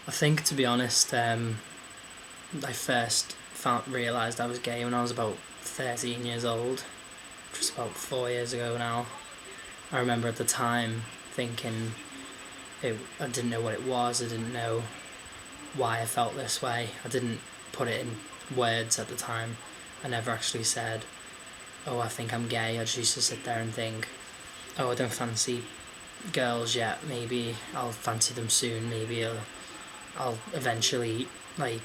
I think, to be honest, I first realised I was gay when I was about 13 years old, which was about 4 years ago now. I remember at the time thinking I didn't know what it was, I didn't know why I felt this way, I didn't put it in words at the time. I never actually said, oh, I think I'm gay. I just used to sit there and think, oh, I don't fancy girls yet, maybe I'll fancy them soon, maybe I'll eventually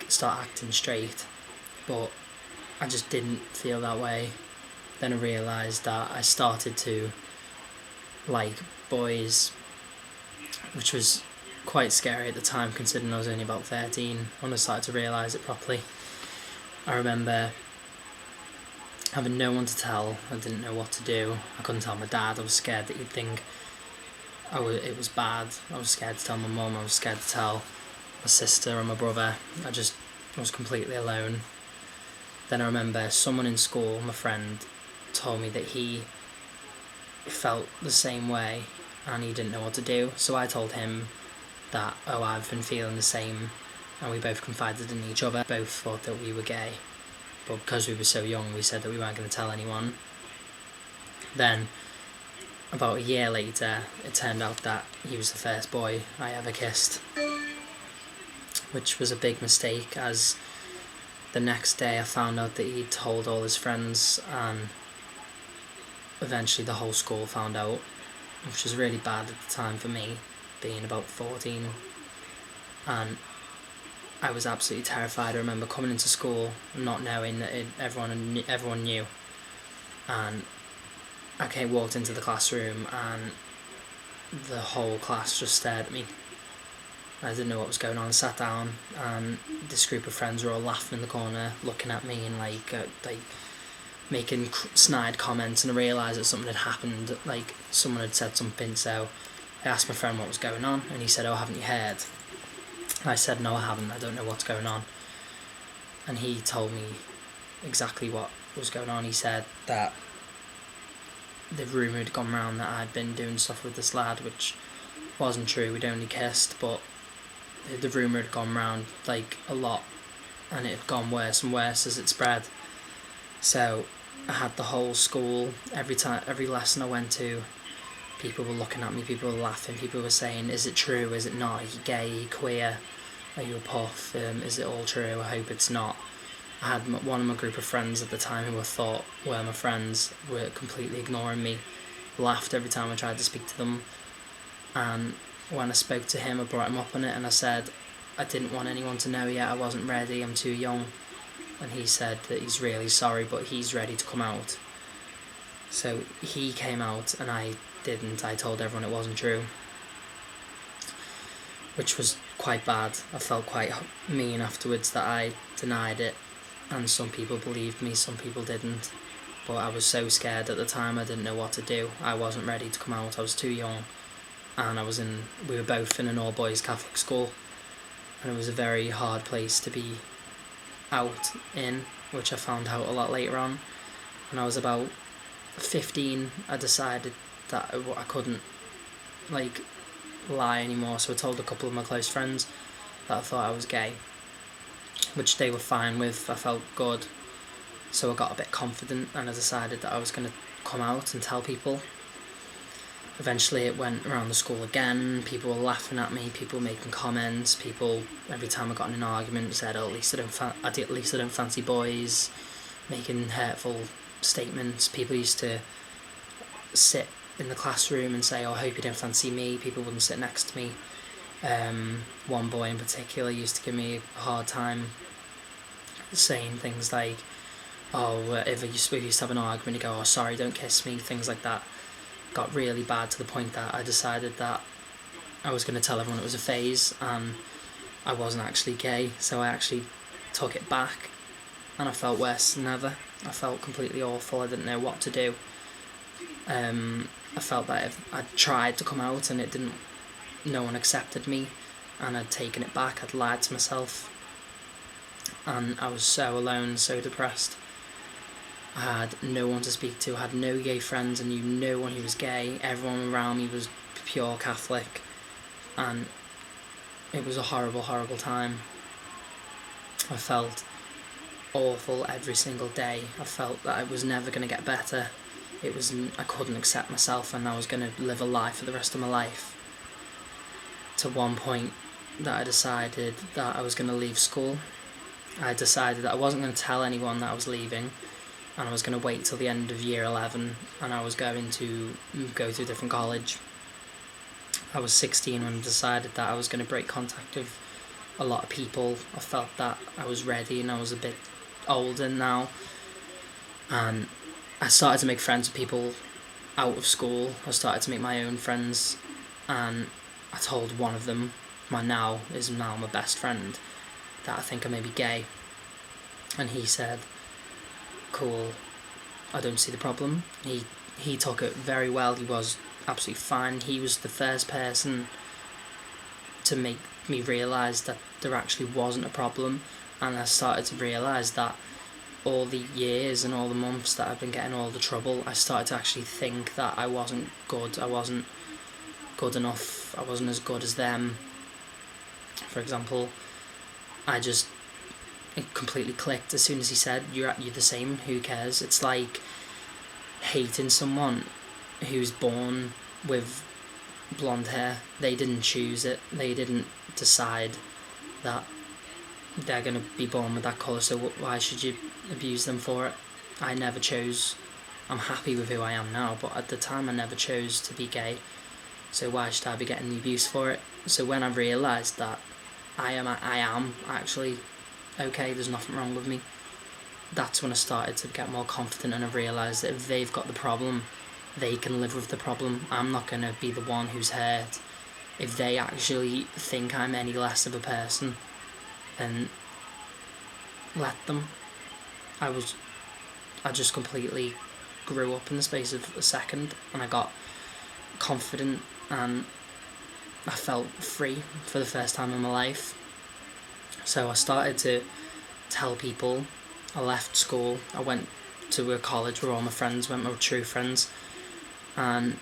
start acting straight, but I just didn't feel that way. Then I realised that I started to like boys, which was quite scary at the time considering I was only about 13 when I started to realise it properly. I remember having no one to tell. I didn't know what to do. I couldn't tell my dad. I was scared that he'd think it was bad. I was scared to tell my mum. I was scared to tell my sister and my brother. I was completely alone. Then I remember someone in school, my friend, told me that he felt the same way and he didn't know what to do. So I told him that, oh, I've been feeling the same, and we both confided in each other. Both thought that we were gay, but because we were so young, we said that we weren't going to tell anyone. Then, about a year later, it turned out that he was the first boy I ever kissed, which was a big mistake, as the next day I found out that he'd told all his friends, and eventually the whole school found out, which was really bad at the time for me, being about 14, and I was absolutely terrified. I remember coming into school not knowing that everyone knew, and I walked into the classroom and the whole class just stared at me. I didn't know what was going on. I sat down and this group of friends were all laughing in the corner, looking at me and making snide comments, and I realised that something had happened, like someone had said something. So I asked my friend what was going on, and he said, oh, haven't you heard? I said, no, I haven't, I don't know what's going on. And he told me exactly what was going on. He said that the rumour had gone round that I'd been doing stuff with this lad, which wasn't true. We'd only kissed, but the rumour had gone round a lot, and it had gone worse and worse as it spread. So I had the whole school, every lesson I went to, people were looking at me, people were laughing, people were saying, is it true, is it not, are you gay, are you queer, are you a puff, is it all true, I hope it's not. I had one of my group of friends at the time who I thought were my friends were completely ignoring me, laughed every time I tried to speak to them, and when I spoke to him I brought him up on it and I said I didn't want anyone to know yet, I wasn't ready, I'm too young, and he said that he's really sorry but he's ready to come out. So he came out and I didn't. I told everyone it wasn't true, which was quite bad. I felt quite mean afterwards that I denied it, and some people believed me, some people didn't, but I was so scared at the time I didn't know what to do. I wasn't ready to come out, I was too young, and we were both in an all boys Catholic school, and it was a very hard place to be out in, which I found out a lot later on. When I was about 15, I decided that I couldn't lie anymore, so I told a couple of my close friends that I thought I was gay, which they were fine with. I felt good, so I got a bit confident and I decided that I was going to come out and tell people. Eventually it went around the school again, people were laughing at me, people making comments, people every time I got in an argument said, oh, at least I don't fancy boys, making hurtful statements. People used to sit in the classroom and say, oh, I hope you don't fancy me. People wouldn't sit next to me. One boy in particular used to give me a hard time, saying things like, oh, if we used to have an argument, you go, oh, sorry, don't kiss me, things like that. Got really bad to the point that I decided that I was going to tell everyone it was a phase and I wasn't actually gay, so I actually took it back and I felt worse than ever. I felt completely awful, I didn't know what to do. I felt that if I'd tried to come out and no one accepted me, and I'd taken it back, I'd lied to myself, and I was so alone, so depressed. I had no one to speak to, I had no gay friends, I knew no one who was gay, everyone around me was pure Catholic, and it was a horrible, horrible time. I felt awful every single day. I felt that I was never going to get better. I couldn't accept myself, and I was going to live a lie for the rest of my life. To one point that I decided that I was going to leave school. I decided that I wasn't going to tell anyone that I was leaving, and I was going to wait till the end of year 11, and I was going to go to a different college. I was 16 when I decided that I was going to break contact with a lot of people. I felt that I was ready, and I was a bit older now, and I started to make friends with people out of school. I started to make my own friends, and I told one of them, now my best friend, that I think I may be gay, and he said, cool, I don't see the problem. He took it very well. He was absolutely fine. He was the first person to make me realise that there actually wasn't a problem, and I started to realise that all the years and all the months that I've been getting all the trouble, I started to actually think that I wasn't good. I wasn't good enough. I wasn't as good as them. For example, it completely clicked as soon as he said, you're the same, who cares? It's like hating someone who's born with blonde hair. They didn't choose it. They didn't decide that they're going to be born with that colour, so why should you abuse them for it? I never chose. I'm happy with who I am now, but at the time I never chose to be gay, so why should I be getting the abuse for it? So when I realised that I am actually okay, there's nothing wrong with me, that's when I started to get more confident, and I realised that if they've got the problem, they can live with the problem. I'm not going to be the one who's hurt. If they actually think I'm any less of a person, then let them. I just completely grew up in the space of a second, and I got confident, and I felt free for the first time in my life. So I started to tell people. I left school, I went to a college where all my friends went, my true friends, and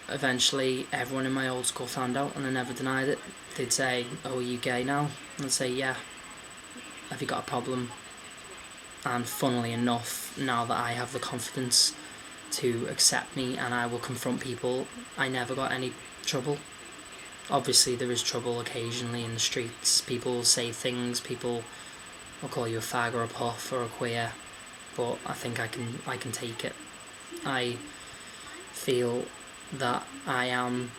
eventually everyone in my old school found out, and I never denied it. They'd say, oh, are you gay now? And I'd say, yeah. Have you got a problem? And funnily enough, now that I have the confidence to accept me and I will confront people, I never got any trouble. Obviously there is trouble occasionally in the streets. People say things, people will call you a fag or a puff or a queer, but I think I can take it. I feel that I'm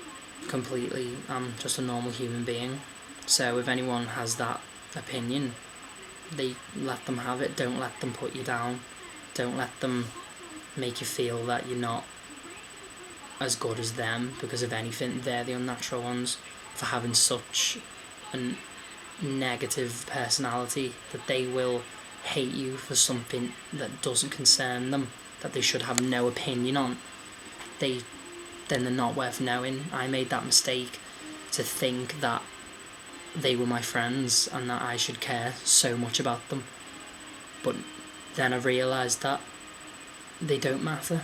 just a normal human being. So if anyone has that opinion, they let them have it. Don't let them put you down. Don't let them make you feel that you're not as good as them, because if anything, they're the unnatural ones for having such a negative personality that they will hate you for something that doesn't concern them, that they should have no opinion on. Then they're not worth knowing. I made that mistake to think that they were my friends and that I should care so much about them, but then I realised that they don't matter,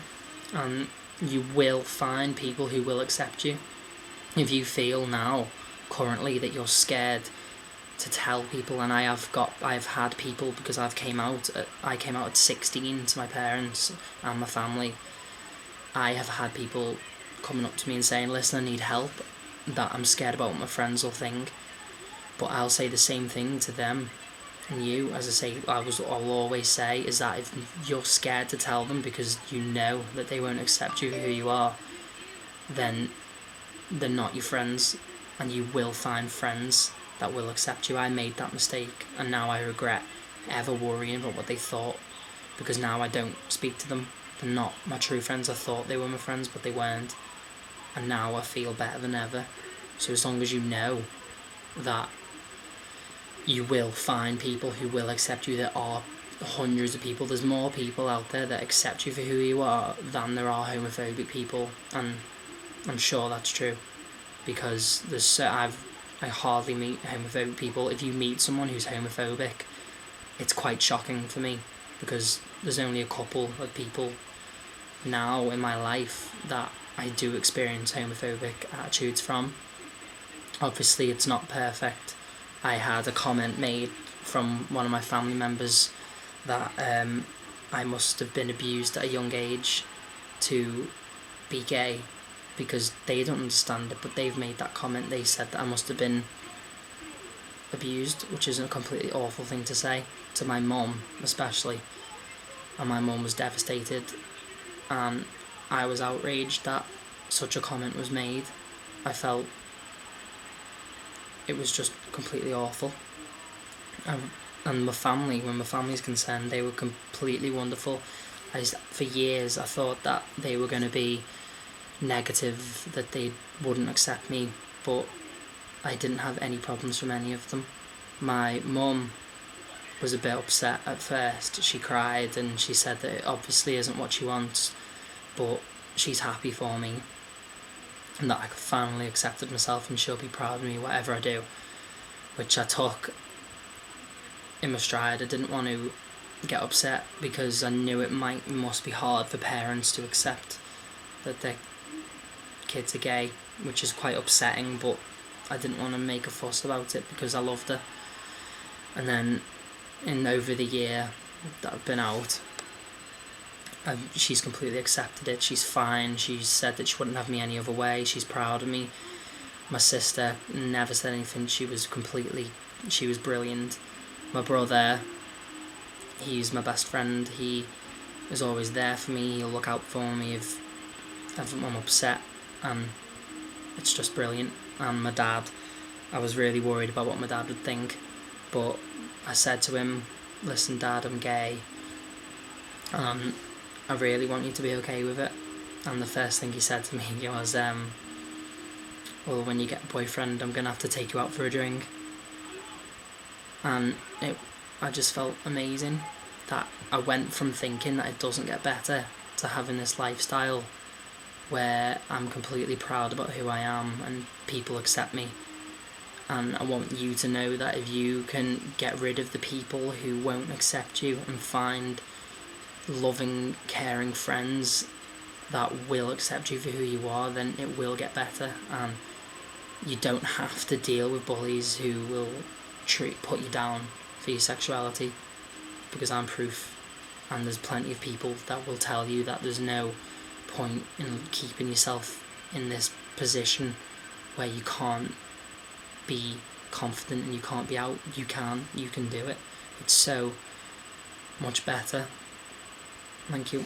and you will find people who will accept you. If you feel now currently that you're scared to tell people, and I've had people, because I came out at 16 to my parents and my family. I have had people coming up to me and saying, listen, I need help, that I'm scared about what my friends will think. But I'll say the same thing to them and you. As I say, I'll always say is that if you're scared to tell them because you know that they won't accept you for who you are, then they're not your friends, and you will find friends that will accept you. I made that mistake, and now I regret ever worrying about what they thought, because now I don't speak to them. They're not my true friends. I thought they were my friends, but they weren't, and now I feel better than ever. So as long as you know that you will find people who will accept you, there are hundreds of people. There's more people out there that accept you for who you are than there are homophobic people, and I'm sure that's true, because I hardly meet homophobic people. If you meet someone who's homophobic, it's quite shocking for me, because there's only a couple of people now in my life that I do experience homophobic attitudes from. Obviously it's not perfect. I had a comment made from one of my family members that I must have been abused at a young age to be gay, because they don't understand it, but they've made that comment. They said that I must have been abused, which is a completely awful thing to say to my mum especially, and my mum was devastated, and I was outraged that such a comment was made. I felt it was just completely awful. And my family, when my family's concerned, they were completely wonderful. For years I thought that they were going to be negative, that they wouldn't accept me, but I didn't have any problems from any of them. My mum was a bit upset at first. She cried and she said that it obviously isn't what she wants, but she's happy for me and that I finally accepted myself, and she'll be proud of me whatever I do, which I took in my stride. I didn't want to get upset because I knew it must be hard for parents to accept that their kids are gay, which is quite upsetting, but I didn't want to make a fuss about it because I loved her. And then over the year that I've been out, she's completely accepted it. She's fine. She's said that she wouldn't have me any other way. She's proud of me. My sister never said anything. She was brilliant. My brother, he's my best friend. He is always there for me. He'll look out for me if I'm upset, and it's just brilliant. And my dad, I was really worried about what my dad would think, but I said to him, listen Dad, I'm gay, and I really want you to be okay with it. And the first thing he said to me was, well, when you get a boyfriend, I'm going to have to take you out for a drink. And I just felt amazing that I went from thinking that it doesn't get better to having this lifestyle where I'm completely proud about who I am and people accept me. And I want you to know that if you can get rid of the people who won't accept you and find loving, caring friends that will accept you for who you are, then it will get better. And you don't have to deal with bullies who will put you down for your sexuality, because I'm proof, and there's plenty of people that will tell you that there's no point in keeping yourself in this position where you can't be confident and you can't be out. You can do it. It's so much better. Thank you.